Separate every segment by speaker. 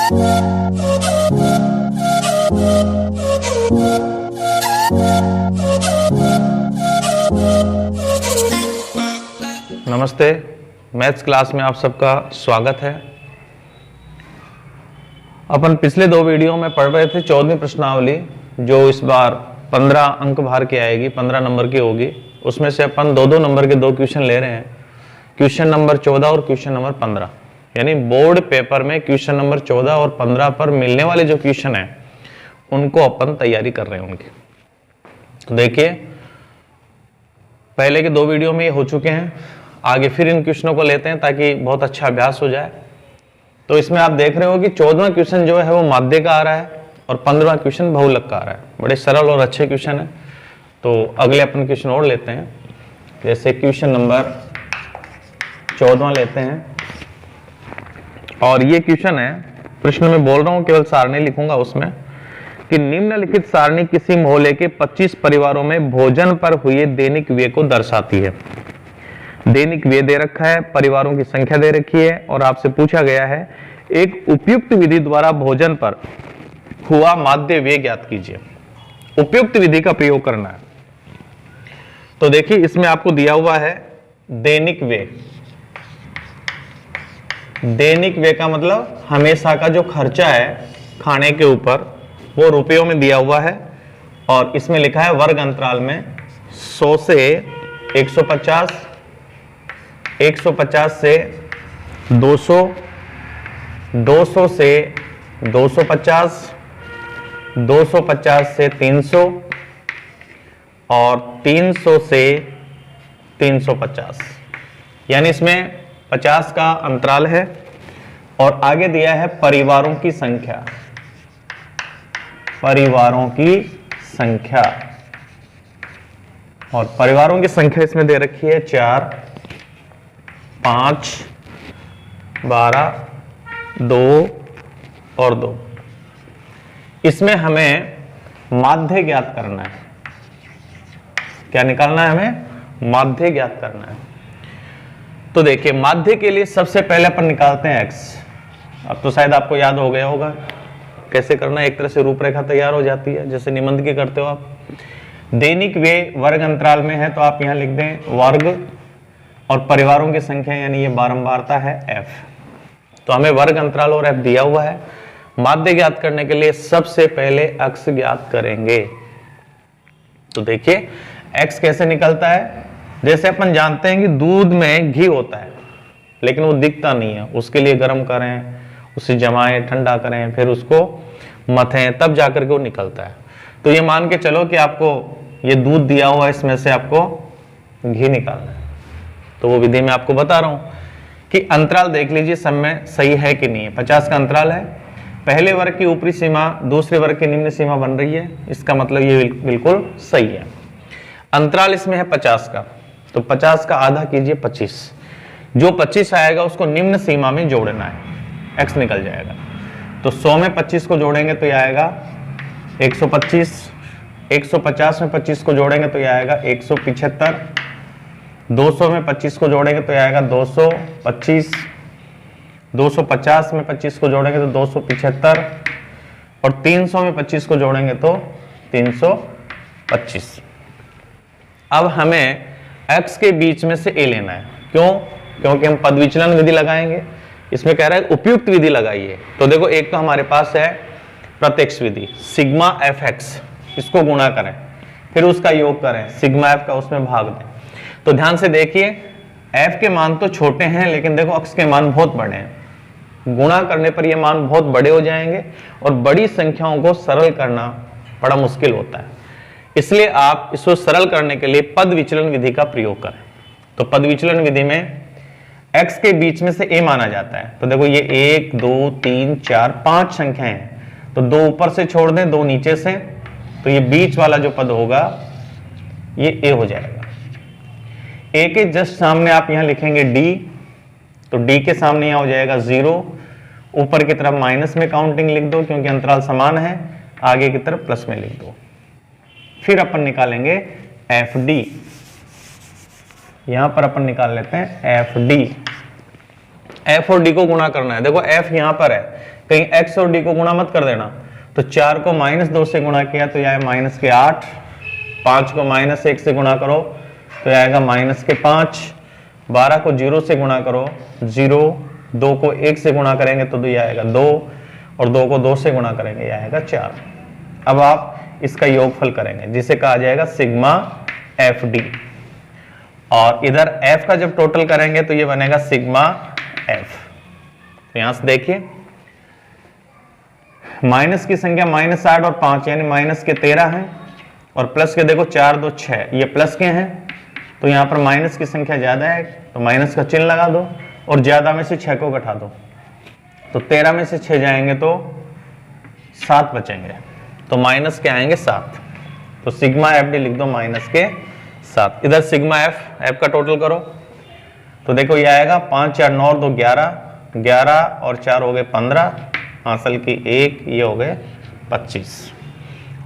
Speaker 1: नमस्ते, maths class में आप सबका स्वागत है। अपन पिछले दो वीडियो में पढ़ रहे थे 14वीं प्रश्नावली, जो इस बार 15 अंक भार की आएगी, 15 नंबर की होगी। उसमें से अपन दो नंबर के दो क्वेश्चन ले रहे हैं, क्वेश्चन नंबर 14 और क्वेश्चन नंबर 15। यानी बोर्ड पेपर में क्वेश्चन नंबर 14 और 15 पर मिलने वाले जो क्वेश्चन है उनको अपन तैयारी कर रहे हैं उनकी। तो देखिए, पहले के दो वीडियो में ये हो चुके हैं, आगे फिर इन क्वेश्चनों को लेते हैं ताकि बहुत अच्छा अभ्यास हो जाए। तो इसमें आप देख रहे हो कि 14वां क्वेश्चन जो है वो माध्य का आ रहा है और 15वां क्वेश्चन बहुलक का आ रहा है। बड़े सरल और अच्छे क्वेश्चन है। तो अगले अपन क्वेश्चन और लेते हैं, जैसे क्वेश्चन नंबर 14वां लेते हैं। और ये क्वेश्चन है, प्रश्न में बोल रहा हूं, केवल सारणी लिखूंगा उसमें कि निम्नलिखित सारणी किसी मोहल्ले के 25 परिवारों में भोजन पर हुए दैनिक व्यय को दर्शाती है। दैनिक व्यय दे रखा है, परिवारों की संख्या दे रखी है और आपसे पूछा गया है एक उपयुक्त विधि द्वारा भोजन पर हुआ माध्य व्यय ज्ञात कीजिए। उपयुक्त विधि का प्रयोग करना है। तो देखिए, इसमें आपको दिया हुआ है दैनिक व्यय। दैनिक व्यय का मतलब हमेशा का जो खर्चा है खाने के ऊपर, वो रुपयों में दिया हुआ है। और इसमें लिखा है वर्ग अंतराल में 100 से 150, 150 से 200, 200 से 250, 250 से 300 और 300 से 350। यानी इसमें 50 का अंतराल है। और आगे दिया है परिवारों की संख्या, परिवारों की संख्या। और परिवारों की संख्या इसमें दे रखी है 4, 5, 12, 2 और 2। इसमें हमें माध्य ज्ञात करना है। क्या निकालना है? हमें माध्य ज्ञात करना है। तो देखिए, माध्य के लिए सबसे पहले अपन निकालते हैं x। अब तो शायद आपको याद हो गया होगा कैसे करना है। एक तरह से रूपरेखा तैयार हो जाती है, जैसे निबंध की करते हो आप। दैनिक व्यय वर्ग अंतराल में है तो आप यहां लिख दें वर्ग, और परिवारों की संख्या यानी ये बारंबारता है f। तो हमें वर्ग अंतराल और f दिया हुआ है। माध्य ज्ञात करने के लिए सबसे पहले x ज्ञात करेंगे। तो देखिए, x कैसे निकलता है। जैसे अपन जानते हैं कि दूध में घी होता है, लेकिन वो दिखता नहीं है। उसके लिए गर्म करें, उसे जमाएं, ठंडा करें, फिर उसको मथें, तब जाकर के वो निकलता है। तो ये मान के चलो कि आपको ये दूध दिया हुआ है, इसमें से आपको घी निकालना है। तो वो विधि मैं आपको बता रहा हूं कि अंतराल देख लीजिए सब में सही है कि नहीं है। 50 का अंतराल है। पहले वर्ग की ऊपरी सीमा दूसरे वर्ग की निम्न सीमा बन रही है, इसका मतलब ये बिल्कुल सही है। अंतराल इसमें है 50 का, तो 50 का आधा कीजिए 25। जो 25 आएगा उसको निम्न सीमा में जोड़ना है, x निकल जाएगा। तो 100 में 25 को जोड़ेंगे तो यह आएगा 125, 150 में 25 को जोड़ेंगे तो यह आएगा 175, 200 में 25 को जोड़ेंगे तो यह आएगा 225, 250 में 25 को जोड़ेंगे तो 275 और 300 में 25 को जोड़ेंगे तो 325। अब हमें x के बीच में से a लेना है। क्यों? क्योंकि हम पद विचलन विधि लगाएंगे। इसमें कह रहा है उपयुक्त विधि लगाइए। तो देखो, एक तो हमारे पास है प्रत्यक्ष विधि, सिग्मा fx, इसको गुणा करें, फिर उसका योग करें, सिग्मा f का उसमें भाग दें। तो ध्यान से देखिए, f के मान तो छोटे हैं, लेकिन देखो x के मान बहुत बड़े हैं। गुणा करने पर ये मान बहुत बड़े हो जाएंगे और बड़ी संख्याओं को सरल करना बड़ा मुश्किल होता है। इसलिए आप इसको सरल करने के लिए पद विचलन विधि का प्रयोग करें। तो पद विचलन विधि में x के बीच में से a माना जाता है। तो देखो, ये 1, 2, 3, 4, 5 संख्याएं हैं, तो 2 ऊपर से छोड़ दें, 2 नीचे से, तो ये बीच वाला जो पद होगा ये a हो जाएगा। a के जस्ट सामने आप यहां लिखेंगे d, तो d के सामने यहां हो जाएगा 0। ऊपर की तरफ माइनस में काउंटिंग लिख दो क्योंकि अंतराल समान है, आगे की तरफ प्लस में लिख दो। फिर अपन निकालेंगे FD। यहां पर अपन निकाल लेते हैं FD। F और D को गुणा करना है। देखो F यहां पर है, कहीं x और d को गुणा मत कर देना। तो 4 को -2 से गुणा किया तो यह आएगा -8, 5 को -1 से गुणा करो तो यह आएगा -5, 12 को 0 से गुणा करो 0, 2 को 1 से गुणा करेंगे तो यह आएगा 2, और 2 को 2 से गुणा करेंगे यह आएगा 4। अब आप इसका योगफल करेंगे जिसे कहा जाएगा सिग्मा FD, और इधर F का जब टोटल करेंगे तो ये बनेगा सिग्मा F। तो यहां से देखिए माइनस की संख्या -8 और 5 यानी माइनस के 13 हैं, और प्लस के देखो 4 2 6 ये प्लस के हैं, तो यहां पर माइनस की संख्या ज्यादा है तो माइनस का चिन्ह लगा दो, और ज्यादा में से 6 को घटा दो, तो 13 में से 6 जाएंगे तो 7 बचेंगे, तो माइनस के आएंगे 7। तो सिग्मा FD लिख दो माइनस के 7। इधर सिग्मा F का टोटल करो तो देखो ये आएगा 5 4 9 2 11, 11 और 4 हो गए 15, हासिल की 1, ये हो गए 25।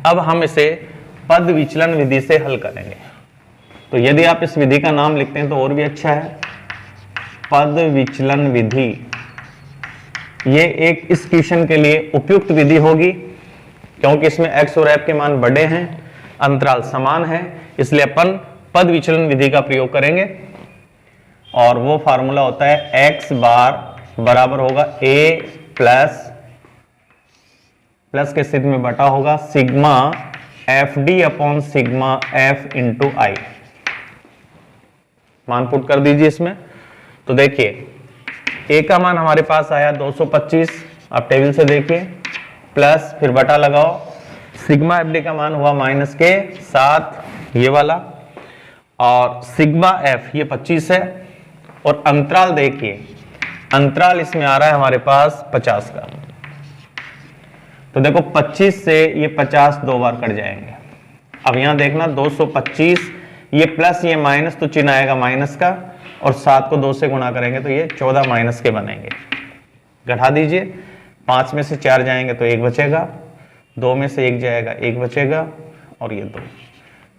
Speaker 1: अब हम इसे पद विचलन विधि से हल करेंगे। तो यदि आप इस विधि का नाम लिखते हैं तो और भी अच्छा है, पद विचलन विधि। ये एक इस क्वेश्चन के लिए उपयुक्त विधि होगी क्योंकि इसमें x और f के मान बड़े हैं, अंतराल समान है, इसलिए अपन पद विचलन विधि का प्रयोग करेंगे। और वो फार्मूला होता है x बार बराबर होगा a प्लस के स्थिति में बटा होगा sigma FD upon sigma F into i. मान पुट कर दीजिए इसमें। तो देखिए a का मान हमारे पास आया 225, आप टेबल से देखिए, प्लस फिर बटा लगाओ, सिग्मा FD का मान हुआ माइनस के 7 ये वाला, और सिग्मा F ये 25 है, और अंतराल देखिए, अंतराल इसमें आ रहा है हमारे पास 50 का। तो देखो 25 से ये 50 दो बार कट जाएंगे। अब यहां देखना 225, ये प्लस ये माइनस तो चिन्ह आएगा माइनस का, और 7 को 2 से गुणा करेंगे तो ये 14 माइनस के बनेंगे। घटा दीजिए, 5 में से 4 जाएंगे तो 1 बचेगा, 2 में से 1 जाएगा 1 बचेगा, और ये 2,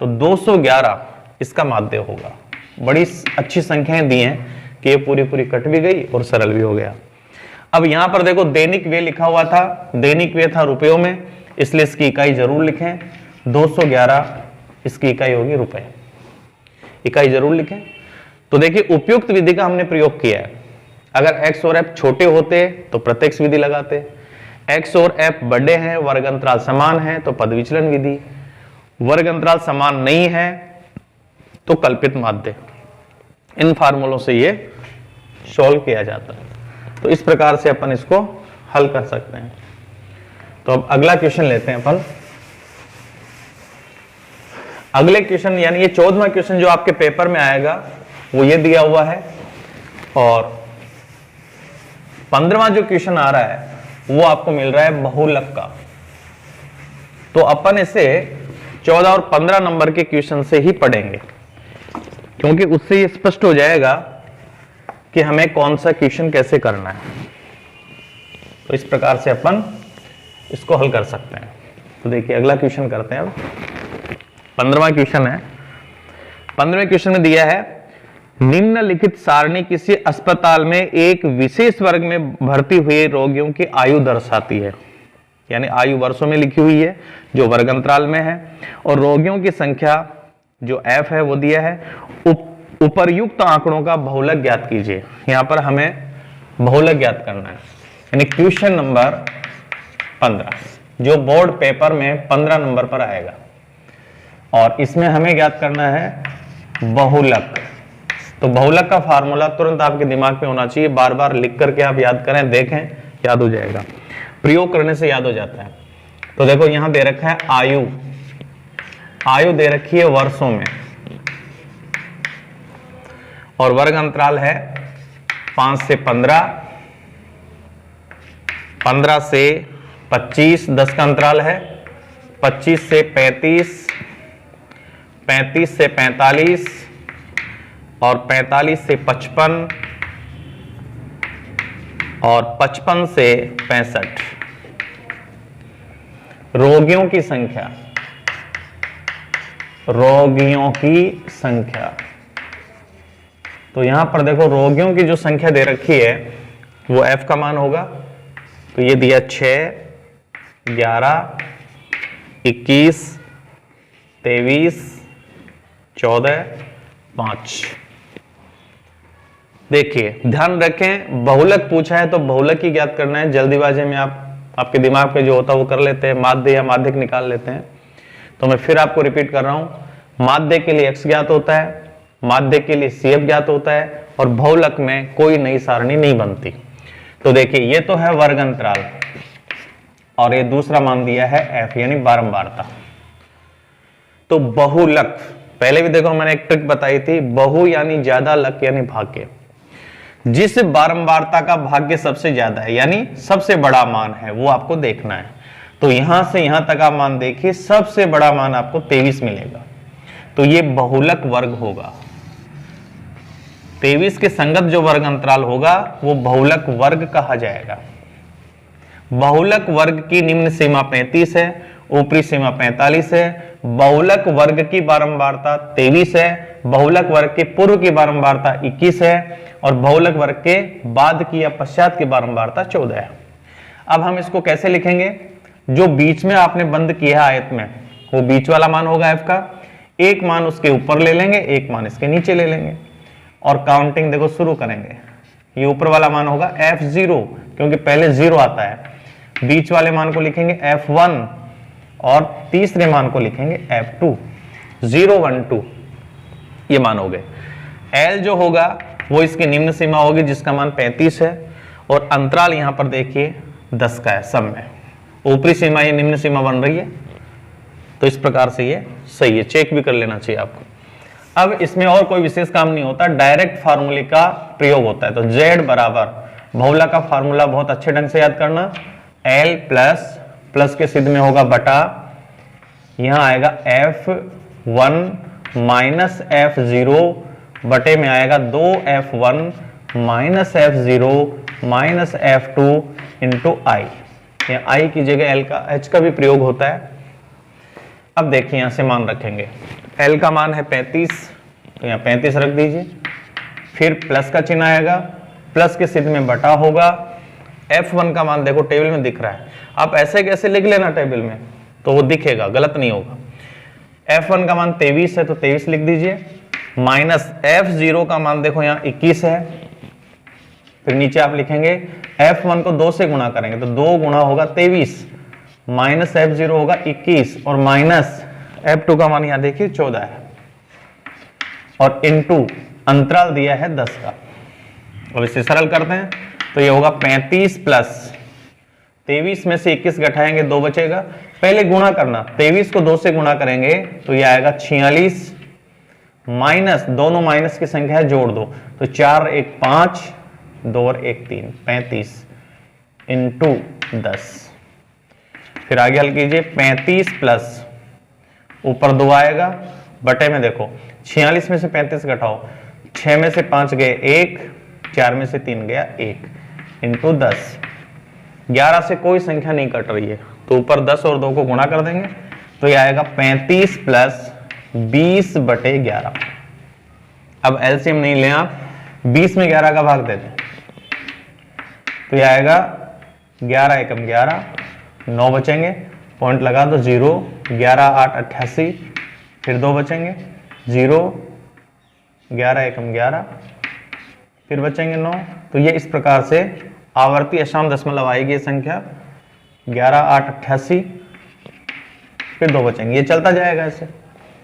Speaker 1: तो 211 इसका माध्य होगा। बड़ी अच्छी संख्याएं दी हैं कि ये पूरी पूरी कट भी गई और सरल भी हो गया। अब यहां पर देखो दैनिक व्यय लिखा हुआ था, दैनिक व्यय था रुपयों में, इसलिए इसकी इकाई जरूर लिखें। 211 इसकी इकाई होगी रुपए, इकाई जरूर लिखें। तो देखिए उपयुक्त विधि का हमने प्रयोग किया है। अगर x और f छोटे होते तो प्रत्यक्ष विधि लगाते, x और f बड़े हैं, वर्ग अंतराल समान है तो पद विचलन विधि, वर्ग अंतराल समान नहीं है तो कल्पित माध्य। इन फार्मूलों से ये सॉल्व किया जाता है। तो इस प्रकार से अपन इसको हल कर सकते हैं। तो अब अगला क्वेश्चन लेते हैं अपन। अगले क्वेश्चन यानी ये 14वां क्वेश्चन जो आपके पेपर में आएगा वो ये दिया हुआ है, और 15वां जो क्वेश्चन आ रहा है वो आपको मिल रहा है बहुलक का। तो अपन इसे 14 और 15 नंबर के क्वेश्चन से ही पढ़ेंगे, क्योंकि उससे ये स्पष्ट हो जाएगा कि हमें कौन सा क्वेश्चन कैसे करना है। तो इस प्रकार से अपन इसको हल कर सकते हैं। तो देखिए अगला क्वेश्चन करते हैं। अब 15वां क्वेश्चन है। 15वें क्वेश्चन में दिया है निम्नलिखित सारणी किसी अस्पताल में एक विशेष वर्ग में भर्ती हुए रोगियों की आयु दर्शाती है, यानी आयु वर्षों में लिखी हुई है जो वर्ग अंतराल में है, और रोगियों की संख्या जो f है वो दिया है। उपर्युक्त आंकड़ों का बहुलक ज्ञात कीजिए। यहां पर हमें बहुलक ज्ञात करना है, यानी क्वेश्चन नंबर 15 जो बोर्ड पेपर में 15 नंबर पर आएगा, और इसमें हमें ज्ञात करना है बहुलक। तो बहुलक का फार्मूला तुरंत आपके दिमाग में होना चाहिए, बार बार लिख करके आप याद करें, देखें, याद हो जाएगा, प्रयोग करने से याद हो जाता है। तो देखो यहां दे रखा है आयु, आयु दे रखी है वर्षों में, और वर्ग अंतराल है 5 से 15, 15 से 25, 10 का अंतराल है, 25 से 35, 35 से 45, और 45 से 55, और 55 से 65। रोगियों की संख्या, रोगियों की संख्या, तो यहां पर देखो रोगियों की जो संख्या दे रखी है वो f का मान होगा तो ये दिया 6, 11, 21, 23, 14, 5। देखिए ध्यान रखें, बहुलक पूछा है तो बहुलक ही ज्ञात करना है। जल्दीबाजी में आपके दिमाग पे जो होता है वो कर लेते हैं, माध्य या माध्यक निकाल लेते हैं। तो मैं फिर आपको रिपीट कर रहा हूं, माध्य के लिए x ज्ञात होता है, माध्य के लिए CF ज्ञात होता है, और बहुलक में कोई नई सारणी नहीं बनती। तो देखिए ये तो है वर्ग अंतराल, और ये दूसरा मान दिया है f यानी बारंबारता। तो बहुलक, पहले भी देखो मैंने एक ट्रिक बताई थी, बहु यानी ज्यादा, लक यानी भाग्य। जिस बारंबारता का भाग्य सबसे ज्यादा है यानी सबसे बड़ा मान है वो आपको देखना है। तो यहां से यहां तक आप मान देखिए, सबसे बड़ा मान आपको 23 मिलेगा। तो ये बहुलक वर्ग होगा। 23 के संगत जो वर्ग अंतराल होगा वो बहुलक वर्ग कहा जाएगा। बहुलक वर्ग की निम्न सीमा 35 है, ऊपरी सीमा 45 है। बहुलक वर्ग की बारंबारता 23 है, बहुलक वर्ग के पूर्व की बारंबारता 21 है, और बहुलक वर्ग के बाद की या पश्चात की बारंबारता 14 है। अब हम इसको कैसे लिखेंगे? जो बीच में आपने बंद किया है आयत में, वो बीच वाला मान होगा f का। एक मान उसके ऊपर ले लेंगे, एक मान इसके नीचे ले लेंगे, और काउंटिंग देखो शुरू करेंगे। ये ऊपर वाला मान होगा f0, क्योंकि पहले 0 आता है। बीच वाले मान को लिखेंगे f1, और तीसरे मान को लिखेंगे f2। 0, 1, 2 ये मान हो गए। L जो होगा वो इसकी निम्न सीमा होगी जिसका मान 35 है, और अंतराल यहां पर देखिए 10 का है सब में। ऊपरी सीमा ये निम्न सीमा बन रही है, तो इस प्रकार से ये सही है, चेक भी कर लेना चाहिए आपको। अब इसमें और कोई विशेष काम नहीं होता, डायरेक्ट फार्मूले का प्रयोग होता है। तो Z बराबर, बहुलक का फार्मूला बहुत अच्छे ढंग से याद करना, L प्लस, प्लस के सिद्ध में होगा बटा, यहां आएगा F1 माइनस F0 बटे में आएगा 2F1 minus F0 minus F2 into i. I की जगह L का, H का भी प्रयोग होता है। अब देखिए यहां से मान रखेंगे, L का मान है 35, तो यहाँ 35 रख दीजिए। फिर प्लस का चिन्ह आएगा, प्लस के सिद्ध में बटा होगा। F1 का मान देखो टेबल में दिख रहा है, आप ऐसे कैसे लिख लेना टेबल में, तो वो दिखेगा, गलत नहीं होगा। F1 का मान 23 है तो 23 लिख दीजिए, माइनस F0 का मान देखो यहाँ 21 है। फिर नीचे आप लिखेंगे F1 को 2 से गुणा करेंगे तो 2 गुणा होगा 23, माइनस F0 होगा 21, और माइनस F2 का मान यहाँ देखिए 14 है, और इनटू अंतराल दिया है 10 का। अब इसे सरल करते हैं तो ये होगा 35 प्लस 23 में से 21 घटाएंगे 2 बचेगा। पहले गुणा करना, 23 को 2 से गुणा करेंगे तो ये आएगा 46, माइनस, दोनों माइनस की संख्या है, जोड़ दो तो 4 1 5, 2 और 1 3, 35 इंटू 10। फिर आगे हल कीजिए, 35 प्लस ऊपर 2 आएगा, बटे में देखो 46 में से 35 घटाओ, 6 में से 5 गए 1, 4 में से 3 गया 1, इंटू 10। 11 से कोई संख्या नहीं कट रही है तो ऊपर 10 और 2 को गुणा कर देंगे तो ये आएगा 35 प्लस 20 बटे 11। अब एलसीएम नहीं लें आप, 20 में 11 का भाग देते हैं तो ये आएगा 11 एकम 11, 9 बचेंगे, पॉइंट लगा दो 0, 11 8 88, फिर 2 बचेंगे 0, 11 एकम 11, फिर बचेंगे 9। तो ये इस प्रकार से आवर्ती अशांत दशमलव आएगी संख्या 11 8 88, फिर 2 बचेंगे, ये चलता जाएगा ऐसे।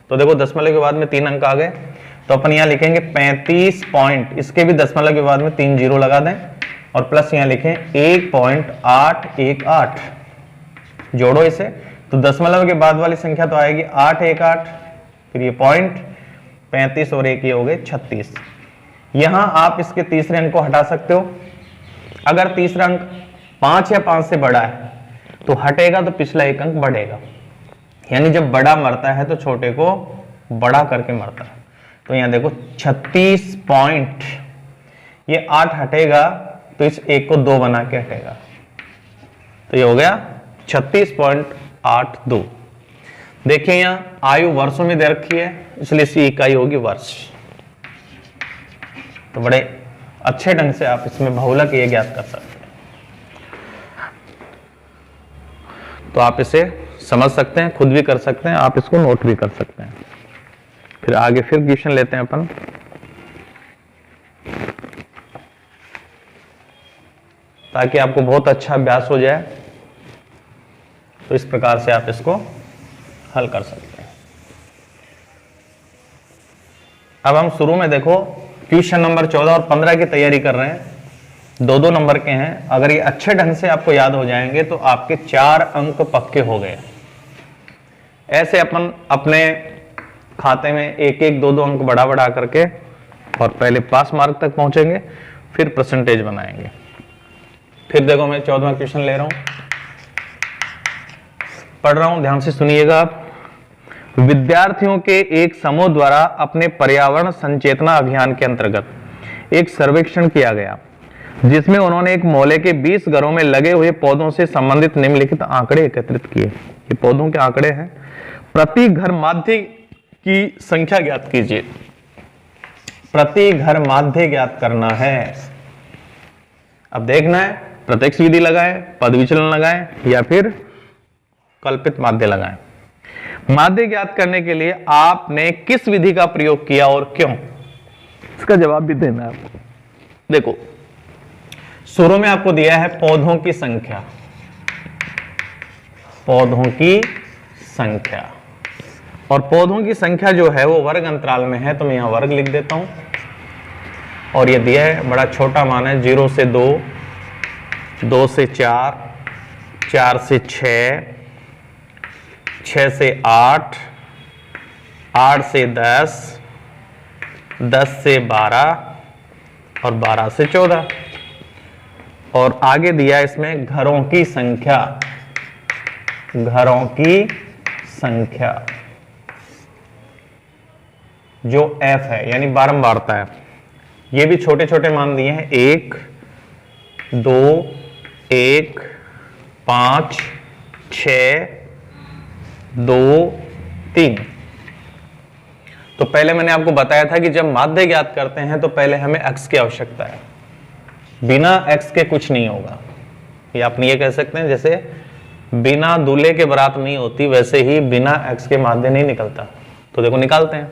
Speaker 1: तो देखो दशमलव के बाद में 3 अंक आ गए, तो अपन यहाँ लिखेंगे 35 पॉइंट, इसके भी दशमलव के बाद में 3 जीरो लगा दें, और प्लस यहाँ लिखें 1.818, जोड़ो इसे तो दशमलव के बाद वाली संख्या तो आएगी 818, फिर ये पॉइंट 35 और 1 ये हो गए 36। यहां आप इसके तीसरे अंक को हटा सकते हो। अगर तीसरा अंक 5 या 5 से बड़ा है तो हटेगा तो पिछला एक अंक बढ़ेगा, यानी जब बड़ा मरता है तो छोटे को बड़ा करके मरता है। तो यहां देखो 36 पॉइंट, ये 8 हटेगा तो इस 1 को 2 बना के हटेगा, तो ये हो गया 36.82। देखिए यहां आयु वर्षों में दे रखी है, इसलिए इसकी इकाई होगी वर्ष। तो बड़े अच्छे ढंग से आप इसमें बहुलक ये ज्ञात कर सकते हैं। तो आप इसे समझ सकते हैं, खुद भी कर सकते हैं, आप इसको नोट भी कर सकते हैं। फिर आगे फिर क्वेश्चन लेते हैं अपन। ताकि आपको बहुत अच्छा अभ्यास हो जाए, तो इस प्रकार से आप इसको हल कर सकते हैं। अब हम शुरू में देखो क्वेश्चन नंबर 14 और 15 की तैयारी कर रहे हैं, 2-2 नंबर के हैं। अगर ये अच्छे ढंग से आपको याद हो जाएंगे तो आपके 4 अंक पक्के हो गए। ऐसे अपन अपने खाते में 1-1, 2-2 अंक बढ़ा बढ़ा करके और पहले पास मार्क तक पहुंचेंगे, फिर परसेंटेज बनाएंगे। फिर देखो मैं 14वां क्वेश्चन ले रहा हूं, पढ़ रहा हूं, ध्यान से सुनिएगा आप। विद्यार्थियों के एक समूह द्वारा अपने पर्यावरण संचेतना अभियान के अंतर्गत एक सर्वेक्षण किया गया, जिसमें उन्होंने एक मोहल्ले के 20 घरों में लगे हुए पौधों से संबंधित निम्नलिखित आंकड़े एकत्रित किए। ये पौधों के आंकड़े हैं। प्रति घर माध्य की संख्या ज्ञात कीजिए। प्रति घर माध्य ज्ञात करना है। अब देखना है प्रत्यक्ष विधि लगाएं, पद विचलन लगाएं या फिर कल्पित माध्य लगाएं। माध्य ज्ञात करने के लिए आपने किस विधि का प्रयोग किया और क्यों, इसका जवाब भी देना है आपको। देखो शुरू में आपको दिया है पौधों की संख्या, पौधों की संख्या, और पौधों की संख्या जो है वो वर्ग अंतराल में है, तो मैं यहां वर्ग लिख देता हूं। और ये दिया है बड़ा छोटा मान है, 0 से 2, 2 से 4, 4 से 6, 6 से 8, 8 से 10, 10 से 12 और 12 से 14। और आगे दिया इसमें घरों की संख्या, घरों की संख्या जो f है, यानी बारंबारता है। ये भी छोटे छोटे मान दिए हैं, 1, 2, 1, 5, 6, 2, 3। तो पहले मैंने आपको बताया था कि जब माध्य ज्ञात करते हैं तो पहले हमें x की आवश्यकता है, बिना x के कुछ नहीं होगा। या आप ये कह सकते हैं जैसे बिना दूल्हे के बारात नहीं होती, वैसे ही बिना x के माध्य नहीं निकलता। तो देखो निकालते हैं।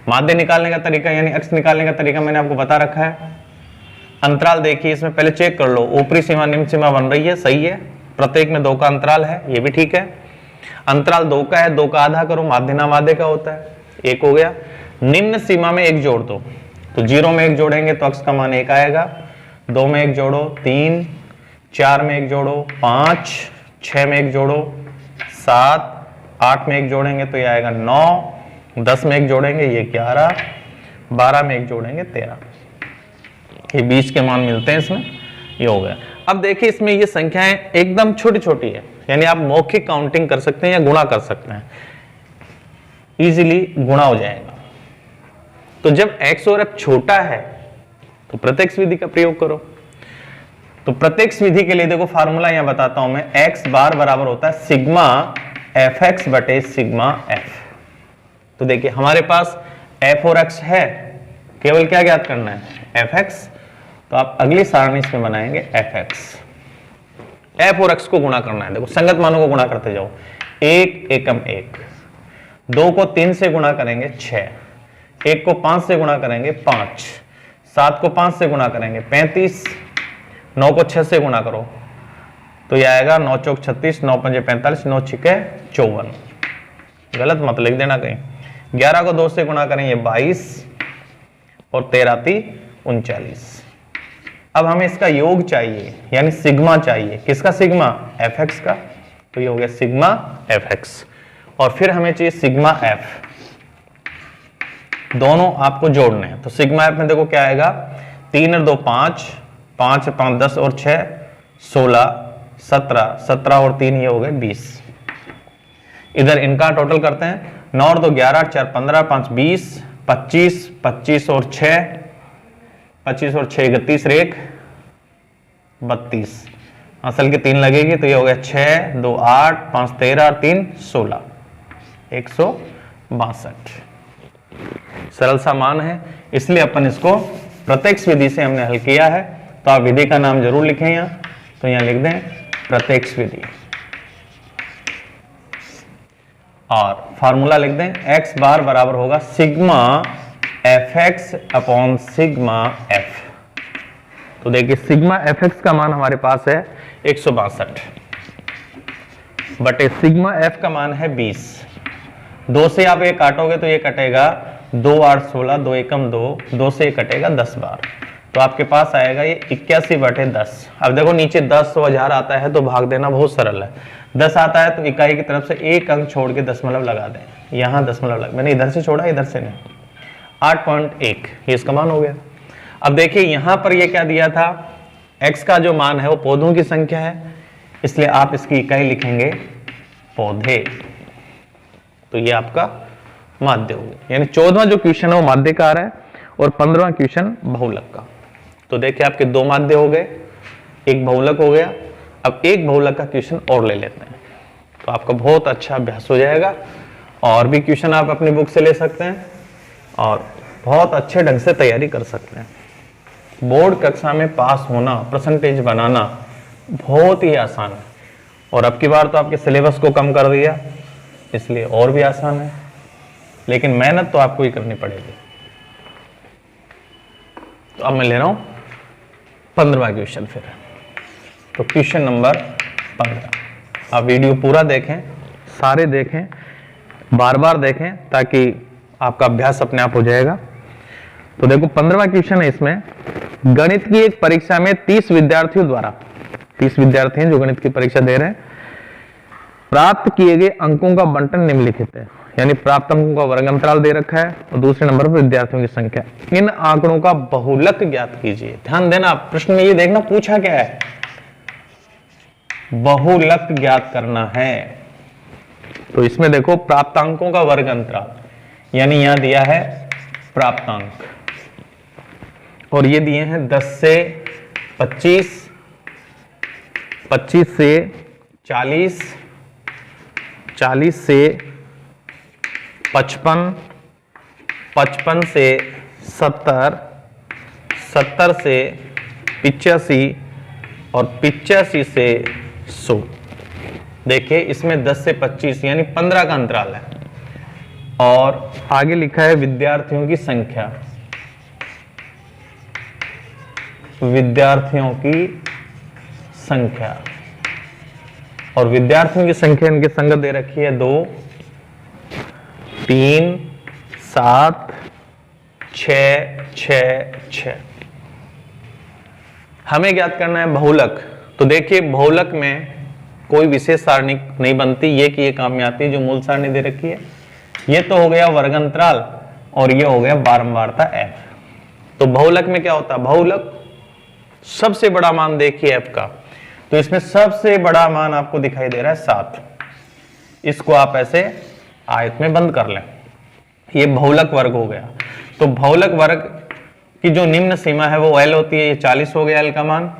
Speaker 1: माध्य निकालने का तरीका यानी x निकालने का तरीका मैंने आपको बता रखा है। अंतराल देखिए, इसमें पहले चेक कर लो, ऊपरी सीमा निम्न सीमा बन रही है, सही है। प्रत्येक में 2 का अंतराल है, ये भी ठीक है। अंतराल 2 का है, 2 का आधा करो, माध्य ना माध्य का होता है, 1 हो गया। निम्न सीमा में 1 जोड़ दो, तो 0 में 1 जोड़ेंगे तो x का मान 1 आएगा। 2 में 1 जोड़ो 3, 4 में 1 जोड़ो 5, 6 में 1 जोड़ो 7, 8 में 1 जोड़ेंगे तो ये आएगा 9, 10 में 1 जोड़ेंगे ये 11, 12 में 1 जोड़ेंगे 13। ये 20 के मान मिलते हैं इसमें, ये हो गया। अब देखिए इसमें ये संख्याएं एकदम छोटी छोटी है, यानी आप मौखिक काउंटिंग कर सकते हैं या गुणा कर सकते हैं, इजीली गुणा हो जाएगा। तो जब x और f छोटा है तो प्रत्यक्ष विधि का प्रयोग करो। तो प्रत्यक्ष विधि के लिए देखो फार्मूला यहां बताता हूं मैं, x बार बराबर होता है सिग्मा fx बटे सिग्मा f। तो देखिए हमारे पास f और x है, केवल क्या ज्ञात करना है, fx। तो आप अगली सारणी इसमें बनाएंगे fx, f और x को गुणा करना है। देखो संगत मानों को गुणा करते जाओ, 1 एकम 1, 2 को 3 से गुणा करेंगे 6, 1 को 5 से गुणा करेंगे 5, 7 को 5 से गुणा करेंगे 35, 9 को 6 से गुणा करो तो यह आएगा 9 चौक 36, 9 पंजे 45, 9 छिके 54। गलत मत लिख देना कहीं। 11 को 2 से गुणा करेंगे 22 और 13 × 3 = 39। अब हमें इसका योग चाहिए, यानी सिग्मा चाहिए। किसका सिग्मा, fx का। तो ये हो गया सिग्मा fx। और फिर हमें चाहिए सिग्मा f, दोनों आपको जोड़ने हैं। तो सिग्मा f में देखो क्या आएगा, 3 और 2 5, 5 और 5 10 और 6 16, 17, 17 और 3 ये हो गए 20। इधर इनका टोटल करते हैं, 9 और 2 11, 4 15, 5 20, 25, 25 और 6, 25 और 6 31, 1 32। असल के 3 लगेगी तो ये हो गया 6, 2 8, 5 13 और 3 16, 162। सरल सा मान है, इसलिए अपन इसको प्रत्यक्ष विधि से हमने हल किया है। तो आप विधि का नाम जरूर लिखें यहाँ, तो यहाँ लिख दें प्रत्यक्ष विधि। और फार्मूला लिख दें, x बार बराबर होगा sigma fx upon sigma f। तो देखिए सिग्मा fx का मान हमारे पास है 162 बटे सिग्मा f का मान है 20। 2 से आप ये काटोगे तो ये कटेगा 2 8 16, 2 एकम 2, 2 से ये कटेगा 10 बार, तो आपके पास आएगा ये 81 बटे 10। अब देखो नीचे 10 1000 आता है तो भाग देना बहुत सरल है। 10 आता है तो इकाई की तरफ से एक अंक छोड़ के दशमलव लगा दें, यहाँ दशमलव लगा, मैंने इधर से छोड़ा इधर से नहीं, 8.1 ये इसका मान हो गया। अब देखिए यहाँ पर ये क्या दिया था, x का जो मान है वो पौधों की संख्या है, इसलिए आप इसकी इकाई लिखेंगे पौधे, तो ये आपका माध्य हो गया। यानी 14वां जो क्वेश्चन है वो माध्य का आ रहा है और 15वां क्वेश्चन बहुलक का। तो देखिए आपके 2 माध्य हो गए, एक बहुलक हो गया। अब एक बहुलक का क्वेश्चन और ले लेते हैं, तो आपका बहुत अच्छा अभ्यास हो जाएगा। और भी क्वेश्चन आप अपनी बुक से ले सकते हैं और बहुत अच्छे ढंग से तैयारी कर सकते हैं। बोर्ड कक्षा में पास होना, परसेंटेज बनाना बहुत ही आसान है, और अब की बार तो आपके सिलेबस को कम कर दिया इसलिए और भी आसान है, लेकिन मेहनत तो आपको ही करनी पड़ेगी। तो अब मैं ले रहा हूं 15वां क्वेश्चन फिर। तो क्वेश्चन नंबर 15, आप वीडियो पूरा देखें, सारे देखें, बार बार देखें ताकि आपका अभ्यास अपने आप हो जाएगा। तो देखो 15वां क्वेश्चन है, इसमें गणित की एक परीक्षा में 30 विद्यार्थियों द्वारा, 30 विद्यार्थी हैं जो गणित की परीक्षा दे रहे हैं, प्राप्त किए गए अंकों का बंटन निम्नलिखित है। यानी प्राप्त अंकों का वर्ग अंतराल दे रखा है और दूसरे नंबर पर विद्यार्थियों की संख्या। इन आंकड़ों का बहुलक ज्ञात कीजिए। ध्यान देना, प्रश्न में ये देखना पूछा क्या है, बहुलक ज्ञात करना है। तो इसमें देखो प्राप्तांकों का वर्ग अंतराल, यानी यहां दिया है प्राप्तांक, और ये दिए हैं 10 से 25, 25 से 40, 40 से 55, 55 से 70, 70 से 85 और 85 से 100। देखिए इसमें 10 से 25 यानी 15 का अंतराल है, और आगे लिखा है विद्यार्थियों की संख्या, विद्यार्थियों की संख्या, और विद्यार्थियों की संख्या इनके संगत दे रखी है 2, 3, 7, 6, 6, 6। हमें ज्ञात करना है बहुलक। तो देखिए बहुलक में कोई विशेष सारणी नहीं बनती, ये कि ये काम में आती है जो मूल सारणी दे रखी है। ये तो हो गया वर्ग अंतराल और ये हो गया बारंबारता f। तो बहुलक में क्या होता है, बहुलक सबसे बड़ा मान देखिए f का, तो इसमें सबसे बड़ा मान आपको दिखाई दे रहा है 7। इसको आप ऐसे आयत में बंद कर लें, ये बहुलक वर्ग हो गया। तो बहुलक वर्ग की जो निम्न सीमा है वो L होती है, ये 40 हो गया L का मान।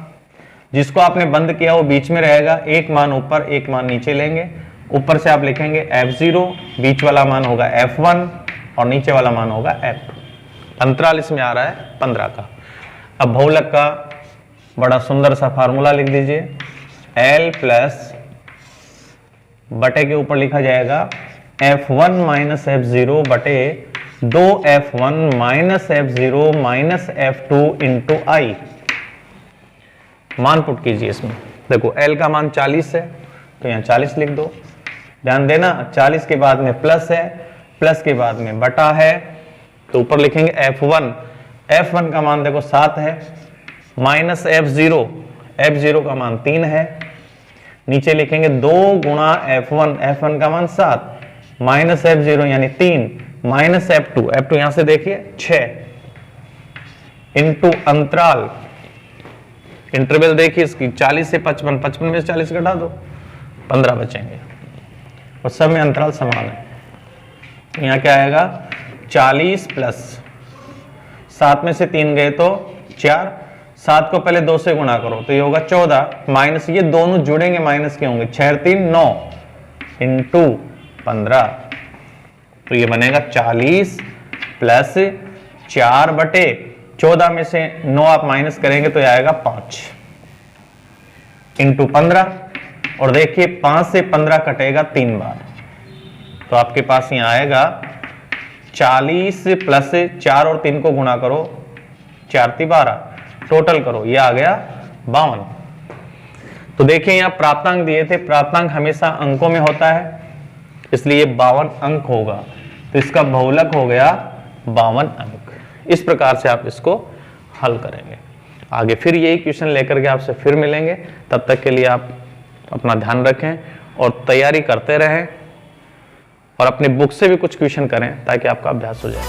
Speaker 1: जिसको आपने बंद किया वो बीच में रहेगा, एक मान ऊपर एक मान नीचे लेंगे। ऊपर से आप लिखेंगे f0, बीच वाला मान होगा f1 और नीचे वाला मान होगा f। अंतराल इसमें आ रहा है 15 का। अब बहुलक का बड़ा सुंदर सा फार्मूला लिख दीजिए, L प्लस बटे के ऊपर लिखा जाएगा f1 माइनस f0 बटे 2f1 minus f0 minus f2 into i. मान पुट कीजिए इसमें, देखो L का मान 40 है तो यहाँ 40 लिख दो। ध्यान देना 40 के बाद में प्लस है, प्लस के बाद में बटा है, तो ऊपर लिखेंगे f1, f1 का मान देखो 7 है, माइनस f0, f0 का मान 3 है, नीचे लिखेंगे 2 गुणा f1, f1 का मान 7, माइनस f0 यानी 3, माइनस f2, f2 यहां से देखिए 6 इंटू अंतराल, इंटरवल देखिए इसकी 40 से 55, 55 में से 40 घटा दो 15 बचेंगे, और सब में अंतराल समान है। यहाँ क्या आएगा 40 प्लस 7 में से 3 गए तो 4, 7 को पहले 2 से गुणा करो तो ये होगा 14, माइनस ये दोनों जुड़ेंगे माइनस के होंगे, 6 3 9 इंटू 15, तो ये बनेगा 40 प्लस 4 बटे 14 में से 9 आप माइनस करेंगे तो ये आएगा 5 इंटू 15, और देखिए 5 से 15 कटेगा 3 बार, तो आपके पास यहाँ आएगा 40 प्लस 4 और 3 को गुणा करो, 4 × 12, टोटल करो, ये आ गया 52। तो देखिए यहाँ प्राप्तांक दिए थे, प्राप्तांक हमेशा अंकों में होता है, इसलिए 52 अंक होगा, तो इसका बहुलक हो गया 52 अंक। इस प्रकार से आप इसको हल करेंगे। आगे फिर यही क्वेश्चन लेकर के आपसे फिर मिलेंगे, तब तक के लिए आप अपना ध्यान रखें और तैयारी करते रहें और अपने बुक से भी कुछ क्वेश्चन करें ताकि आपका अभ्यास हो जाए।